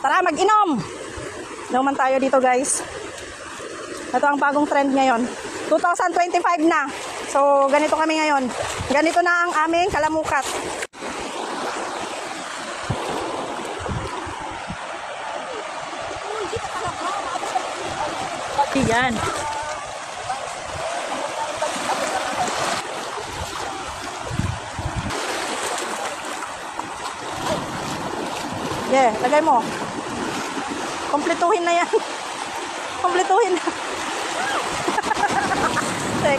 Tara, mag-inom! Inuman tayo dito, guys. Ito ang bagong trend ngayon. 2025 na. So, ganito kami ngayon. Ganito na ang aming kalamukat. Yan. Yeah, lagay mo. Kompletuhin na yan. Kompletuhin na.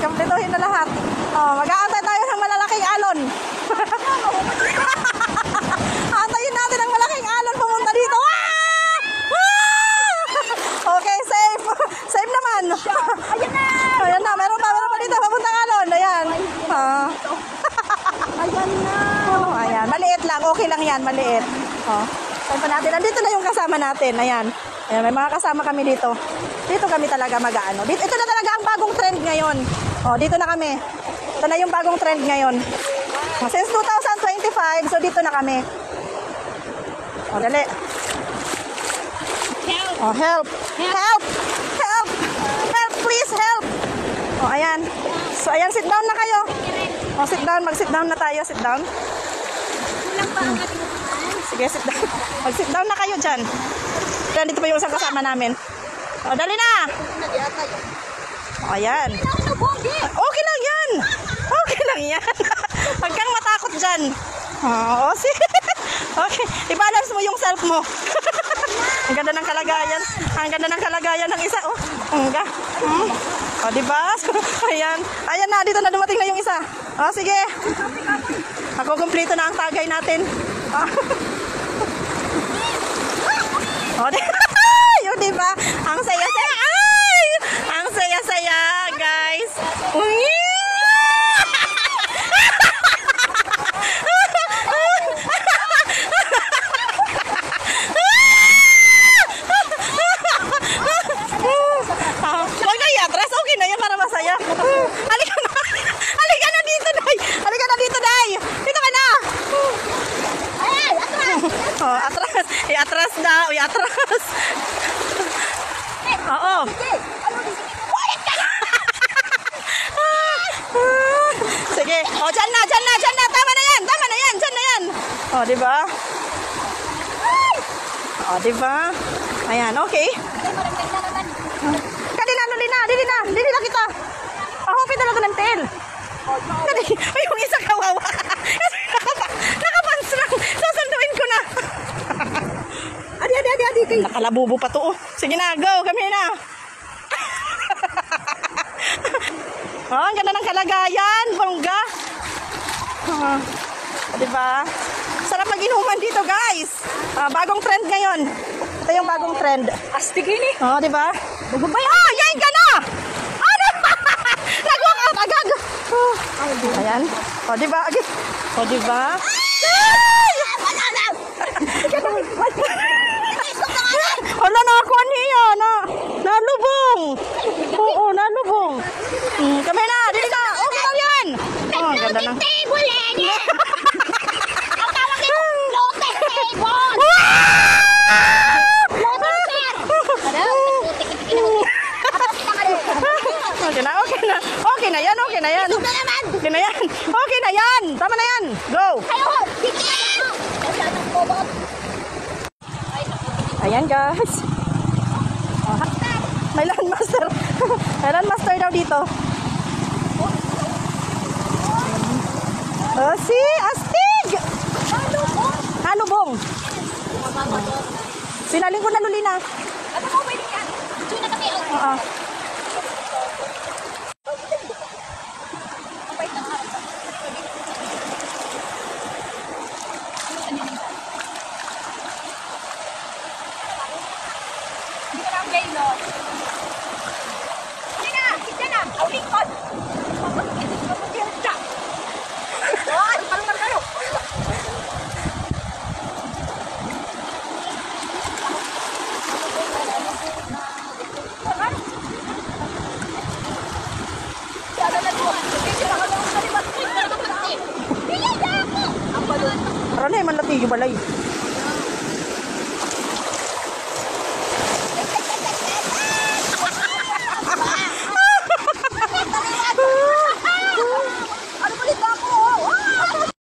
Kompletuhin na lahat. Oh, mag-aantay tayo ng malalaking alon. Antayin natin ang malaking alon pumunta dito. Okay, safe. Safe naman. Ayan na. Ayan na. Meron pa dito. Papuntang alon. Ayan. Ayan na. Oh, ayan. Maliit lang. Okay lang yan. Maliit. Oh. Saan pa natin? Nandito na yung kasama natin. Ayan. Ayan. May mga kasama kami dito. Dito kami talaga mag-ano. Ito na talaga ang bagong trend ngayon. Oh, dito na kami. Ito na yung bagong trend ngayon. Since 2025, so dito na kami. Oh, dali. Oh, help. Help. Help. Help, please, help. Oh, ayan. So, ayan, sit down na kayo. Oh, sit down. Mag-sit down na tayo. Sit down. Sige, sit down. Mag-sit down na kayo dyan. Dito pa yung isang kasama namin. Oh, dali na. Oh, ayan. Okay lang yan. Okay lang yan. Huwag kang matakot dyan. Oh, sige. Okay. I-balance mo yung self mo. Ang ganda ng kalagayan. Ang ganda ng kalagayan ng isa. Oh, hangga. Oh, diba? Ayan. Ayan na. Dito na dumating na yung isa. Oh, sige. Ako, kumpleto na ang tagay natin. Oh, yun, diba? Ang saya-saya. Ay! Ang saya-saya, guys. Huwag na i-atras. Okay na yan para masaya. Halika na. Halika na dito, Day. Halika na dito, Day. Dito ka na. Ay, atras. Oh, atras. I-atras daw. I-atras. Oo. Sige. Oh, dyan na. Tama na yan. Dyan na yan. Oh, diba? Oh, diba? Ayan, okay. Dili na kita. Pahupin talaga ng tail. Ay, yung isa kawawa. Nakapans lang. Sasanduin ko na. Adi. Nakalabubo pa to. Sige na, go. Kami na. Oh, ang ganda ng kalagayan. Bongga. Diba? Sarap mag-inuman dito, guys. Bagong trend ngayon. Ito yung bagong trend. Astig ini. Oh, diba? Bubay. Ah, yain ka na. Ano? Nag-walk out agad. Ayan. Oh, diba? Oh, diba? Wala na ako niya na. Nalubong. Oo, nalubong. Kami na, dili na. Okay lang yan. Oh, ganda na. Okay na yan. Okay na yan. Tama na yan. Go. Ayan, guys. May landmaster. May landmaster daw dito. Oh, si astig. Halubong. Sinaling ko na Lulina. Ano mo pwede yan? Diyo na kami. Oo. Karena emang letih balay.